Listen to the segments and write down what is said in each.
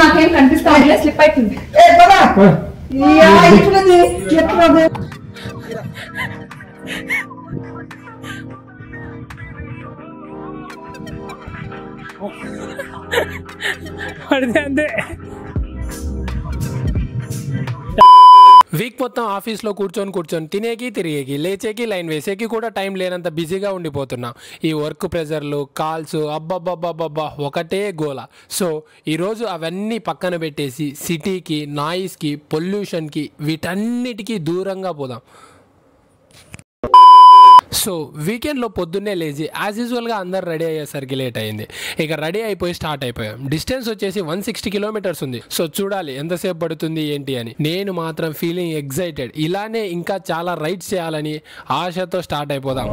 నాకేం కనిపిస్తా స్లిప్ అవుతుంది. అంతే. వీక్ మొత్తం ఆఫీస్లో కూర్చొని తినేకి తిరిగేకి లేచేకి లైన్ వేసేకి కూడా టైం లేనంత బిజీగా ఉండిపోతున్నాం. ఈ వర్క్ ప్రెజర్లు కాల్స్ అబ్బబ్బబ్బబ్బబ్బా ఒకటే గోల. సో ఈరోజు అవన్నీ పక్కన పెట్టేసి సిటీకి నాయిస్కి పొల్యూషన్కి వీటన్నిటికీ దూరంగా పోదాం. సో వీకెండ్లో పొద్దున్నే లేచి యాజ్ యూజువల్గా అందరు రెడీ అయ్యేసరికి లేట్ అయింది. ఇక రెడీ అయిపోయి స్టార్ట్ అయిపోయాం. డిస్టెన్స్ వచ్చేసి 160 కిలోమీటర్స్ ఉంది. సో చూడాలి ఎంతసేపు పడుతుంది ఏంటి అని. నేను మాత్రం ఫీలింగ్ ఎగ్జైటెడ్. ఇలానే ఇంకా చాలా రైడ్స్ చేయాలని ఆశతో స్టార్ట్ అయిపోదాం.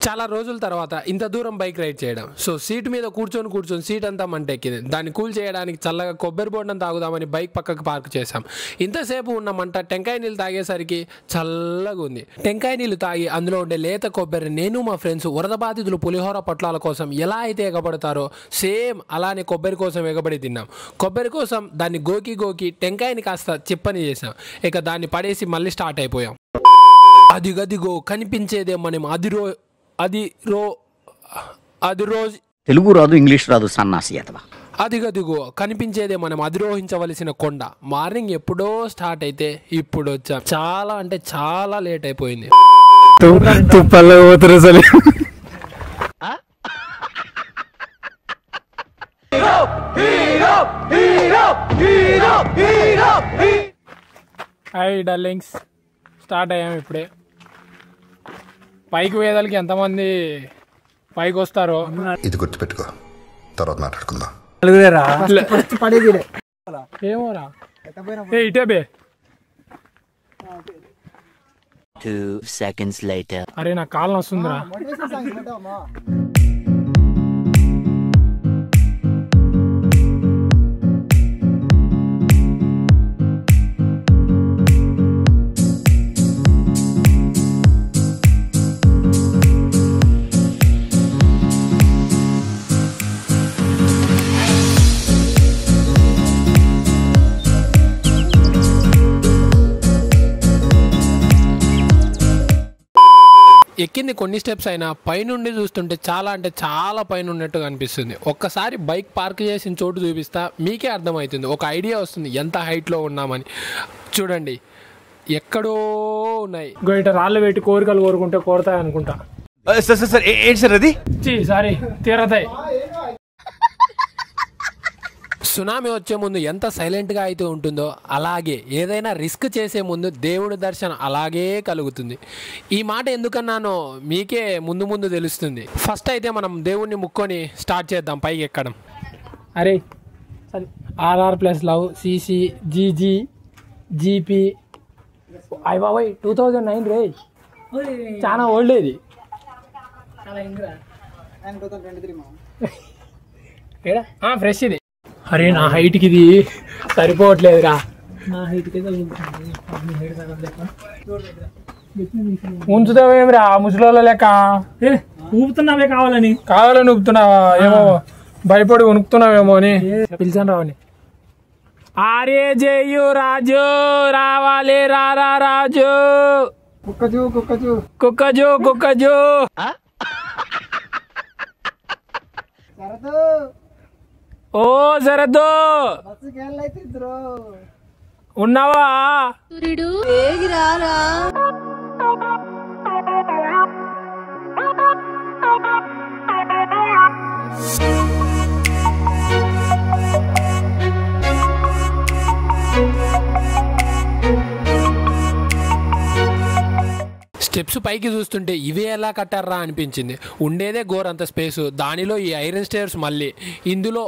చాలా రోజుల తర్వాత ఇంత దూరం బైక్ రైడ్ చేయడం. సో సీట్ మీద కూర్చొని సీట్ అంతా మంటెక్కింది. దాన్ని కూల్ చేయడానికి చల్లగా కొబ్బరి బోండం తాగుదామని బైక్ పక్కకు పార్క్ చేసాం. ఇంతసేపు ఉన్న మంట టెంకాయ నీళ్ళు తాగేసరికి చల్లగా ఉంది. టెంకాయ నీళ్ళు తాగి అందులో ఉండే లేత కొబ్బరి నేను మా ఫ్రెండ్స్ వరద బాధితులు పులిహోర పొట్లాల కోసం ఎలా అయితే ఎగబడతారో సేమ్ అలానే కొబ్బరి కోసం ఎగబడి తిన్నాం. కొబ్బరి కోసం దాన్ని గోకి టెంకాయని కాస్త చిప్పని చేసాం. ఇక దాన్ని పడేసి మళ్ళీ స్టార్ట్ అయిపోయాం. అదిగదిగో కనిపించేదే మనం తెలుగు రాదు ఇంగ్లీష్ రాదు సన్నాసి అతవా. అదిగదిగో కనిపించేదే మనం అధిరోహించవలసిన కొండ. మార్నింగ్ ఎప్పుడో స్టార్ట్ అయితే ఇప్పుడు వచ్చాం. చాలా అంటే చాలా లేట్ అయిపోయింది. హాయ్ డార్లింగ్స్, స్టార్ట్ అయ్యాము ఇప్పుడే. పైకి వేదాలకి ఎంతమంది పైకి వస్తారో ఇది గుర్తుపెట్టుకో, తర్వాత మాట్లాడుకుందాం. ఏమోరా ఇటే బే. 2 seconds later. అరే నా కాలం వస్తుందిరా. ఎక్కింది కొన్ని స్టెప్స్ అయినా పైనుండి చూస్తుంటే చాలా అంటే చాలా పైన ఉన్నట్టుగా అనిపిస్తుంది. ఒక్కసారి బైక్ పార్క్ చేసిన చోటు చూపిస్తా, మీకే అర్థమవుతుంది, ఒక ఐడియా వస్తుంది ఎంత హైట్లో ఉన్నామని. చూడండి ఎక్కడో ఉన్నాయి. ఇట రాళ్ళు పెట్టి కోరికలు కోరుకుంటే కోరుతాయి అనుకుంటా. ఏంటి సార్ అది? సారీ తీరతాయి. సునామీ వచ్చే ముందు ఎంత సైలెంట్గా అయితే ఉంటుందో అలాగే ఏదైనా రిస్క్ చేసే ముందు దేవుడి దర్శనం అలాగే కలుగుతుంది. ఈ మాట ఎందుకన్నానో మీకే ముందు తెలుస్తుంది. ఫస్ట్ అయితే మనం దేవుణ్ణి ముక్కొని స్టార్ట్ చేద్దాం పైకి ఎక్కడం. అరే RR+ love CC GG GP అయ్య బాబాయ్ 2009 రే, చాలా ఓల్డ్ ఇది. ఫ్రెష్ ఇది. అరే నా హైట్కి ఇది సరిపోవట్లేదురా. నా హైట్కి ఉంచుతావేమిరా ముసలోళ్ళ లెక్క. ఊపుతున్నావే కావాలని ఊపుతున్నావా? ఏమో భయపడి ఉనుకుతున్నావేమో అని పిలిచాను రావని. ఆరే జయు రాజు రావాలి రారా రాజు. కుక్కజు ఓ జరదు ఉన్నావా? స్టెప్స్ పైకి చూస్తుంటే ఇవే ఎలా కట్టారా అనిపించింది. ఉండేదే ఘోరంత స్పేసు, దానిలో ఈ ఐరన్ స్టేర్స్ మళ్ళీ. ఇందులో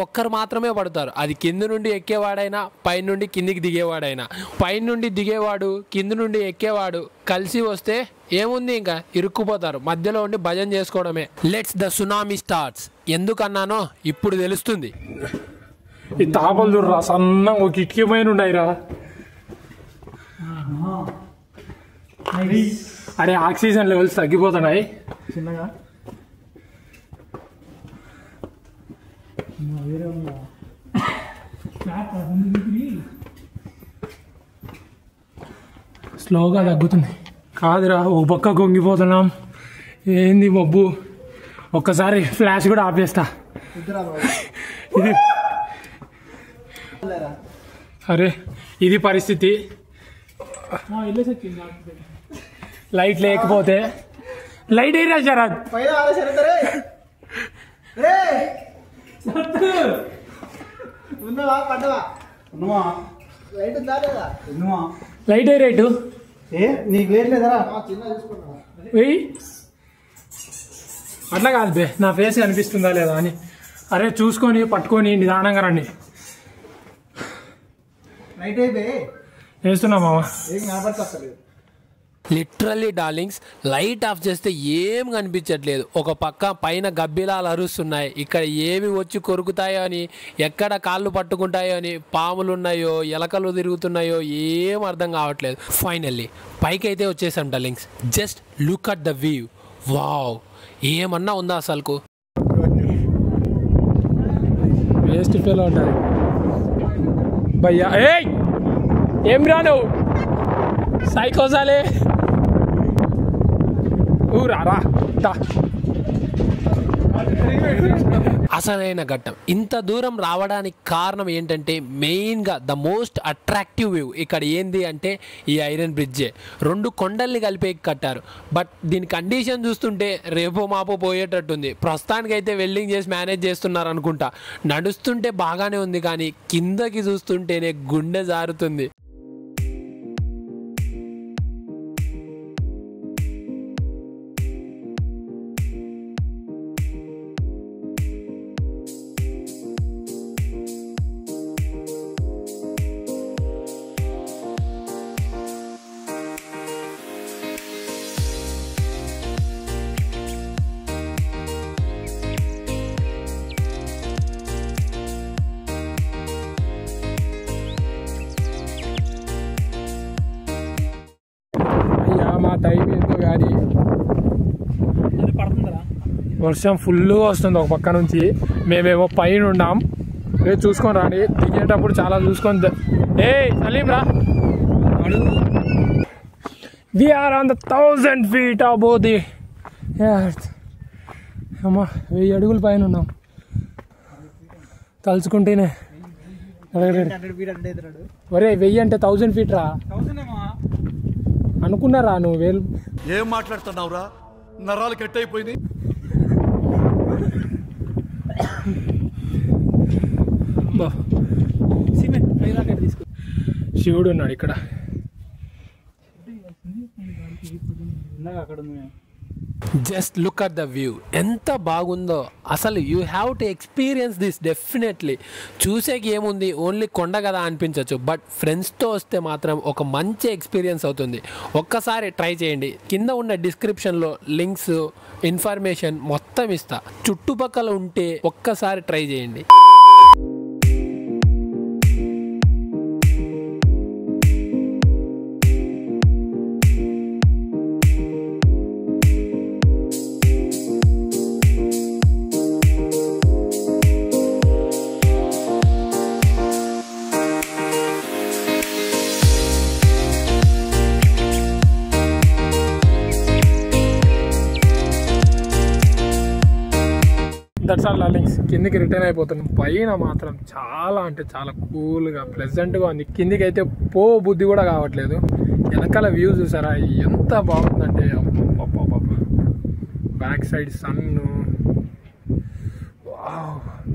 ఒక్కరు మాత్రమే పడతారు. అది కింద నుండి ఎక్కేవాడైనా పైన నుండి కిందికి దిగేవాడైనా. పైన నుండి దిగేవాడు కింద నుండి ఎక్కేవాడు కలిసి వస్తే ఏముంది, ఇంకా ఇరుక్కుపోతారు. మధ్యలో ఉండి భజన చేసుకోవడమే. Let's the tsunami starts. ఎందుకన్నానో ఇప్పుడు తెలుస్తుంది. ఈ తాపలు చూడరా, సన్నంగా ఒక కిటికీ పైన ఉన్నాయిరా. అరే ఆక్సిజన్ లెవెల్స్ తగ్గిపోతున్నాయి చిన్నగా. స్లోగా తగ్గుతుంది. కాదురా ఒక పక్క కొంగిపోతున్నాం. ఏంది మబ్బు, ఒక్కసారి ఫ్లాష్ కూడా ఆపేస్తా. ఇది అరే ఇది పరిస్థితి. లైట్ లేకపోతే లైట్ అయినా శరత్ లైట్ ఏ రేటు నీకు లేట్లేదా? వెయ్యి అట్లా కాదు బే, నా ఫేస్ కనిపిస్తుందా లేదా అని. అరే చూసుకొని పట్టుకొని నిదానంగా రండి. వేస్తున్నా మామ. లిటరల్లీ డార్లింగ్స్, లైట్ ఆఫ్ చేస్తే ఏం కనిపించట్లేదు. ఒక పక్క పైన గబ్బిలాలు అరుస్తున్నాయి, ఇక్కడ ఏమి వచ్చి కొరుకుతాయో అని, ఎక్కడ కాళ్ళు పట్టుకుంటాయో అని, పాములు ఉన్నాయో ఎలకలు తిరుగుతున్నాయో ఏం అర్థం కావట్లేదు. ఫైనల్లీ పైకి అయితే వచ్చేసాం darlings. Just look at the view. Wow, ఏమన్నా ఉందా అసలుకు? వేస్ట్ ఫీల్ ఉంటుంది భయ్యా. ఏయ్ ఏం రాను సైకోసాలే ఊరా దా. అసలైన ఘట్టం. ఇంత దూరం రావడానికి కారణం ఏంటంటే మెయిన్గా ద మోస్ట్ అట్రాక్టివ్ వ్యూ ఇక్కడ ఏంది అంటే ఈ ఐరన్ బ్రిడ్జే. 2 కొండల్ని కలిపే కట్టారు. బట్ దీని కండిషన్ చూస్తుంటే రేపో మాపో పోయేటట్టుంది. ప్రస్తుతానికైతే వెల్డింగ్ చేసి మేనేజ్ చేస్తున్నారు అనుకుంటా. నడుస్తుంటే బాగానే ఉంది, కానీ కిందకి చూస్తుంటేనే గుండె జారుతుంది. మా టైం ఏందో కానీ వర్షం ఫుల్గా వస్తుంది ఒక పక్క నుంచి. మేమేమో పైన ఉన్నాం. రేపు చూసుకొని రాండి, దిగేటప్పుడు చాలా చూసుకొని. ఏ సలీం రా, we are on the 1000 feet above the earth. అమ్మా 1000 అడుగుల పైన ఉన్నాం. తలుచుకుంటేనే ఒరే 1000 అంటే 1000 feet రా అనుకున్నారా నువ్వు? వేలు ఏం మాట్లాడుతున్నావురా? నరాలు కట్ అయిపోయింది. శివుడు ఉన్నాడు ఇక్కడ. Just look at the view, ఎంత బాగుందో అసలు. You have to experience this definitely. చూసేకి ఏముంది, ఓన్లీ కొండ కదా అనిపించవచ్చు, బట్ ఫ్రెండ్స్తో వస్తే మాత్రం ఒక మంచి ఎక్స్పీరియన్స్ అవుతుంది. ఒక్కసారి ట్రై చేయండి. కింద ఉన్న డిస్క్రిప్షన్లో లింక్స్, ఇన్ఫర్మేషన్ మొత్తం ఇస్తా. చుట్టుపక్కల ఉంటే ఒక్కసారి ట్రై చేయండి. That's all darlings. కిందికి రిటర్న్ అయిపోతున్నాం. పైన మాత్రం చాలా అంటే చాలా కూల్గా ప్లెజెంట్గా ఉంది. కిందికి అయితే పో బుద్ధి కూడా కావట్లేదు. వెనకాల వ్యూ చూసారా ఎంత బాగుందంటే, బ్యాక్ సైడ్ సన్ను.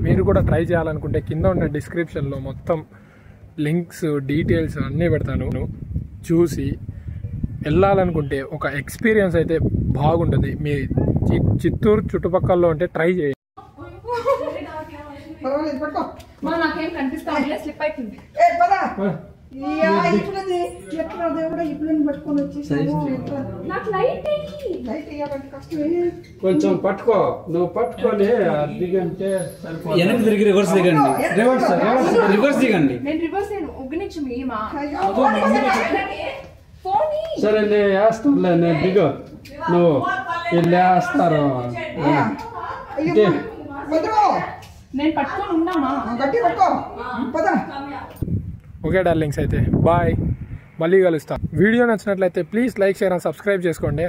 మీరు కూడా ట్రై చేయాలనుకుంటే కింద ఉన్న డిస్క్రిప్షన్లో మొత్తం లింక్స్, డీటెయిల్స్ అన్నీ పెడతాను. చూసి వెళ్ళాలనుకుంటే ఒక ఎక్స్పీరియన్స్ అయితే బాగుంటుంది. మీ చిత్తూరు చుట్టుపక్కల ఉంటే ట్రై చేయండి. నాకేం కనిపిస్తా స్లిప్ అవుతుంది. కొంచెం పట్టుకో, నువ్వు పట్టుకొని దిగంటే వెనక్కి తిరిగి రివర్స్ దిగండి. రివర్స్ దిగండి. నేను రివర్స్ ఒక్క నిమిషం సరే నేను వేస్తానులే, నేను దిగు నువ్వు వీళ్ళు వేస్తారు. నేను పట్టుకొని ఉన్నామా? ఓకే డార్లింగ్స్, అయితే బాయ్, మళ్ళీ కలుస్తా. వీడియో నచ్చినట్లయితే please like, share and subscribe చేసుకోండి.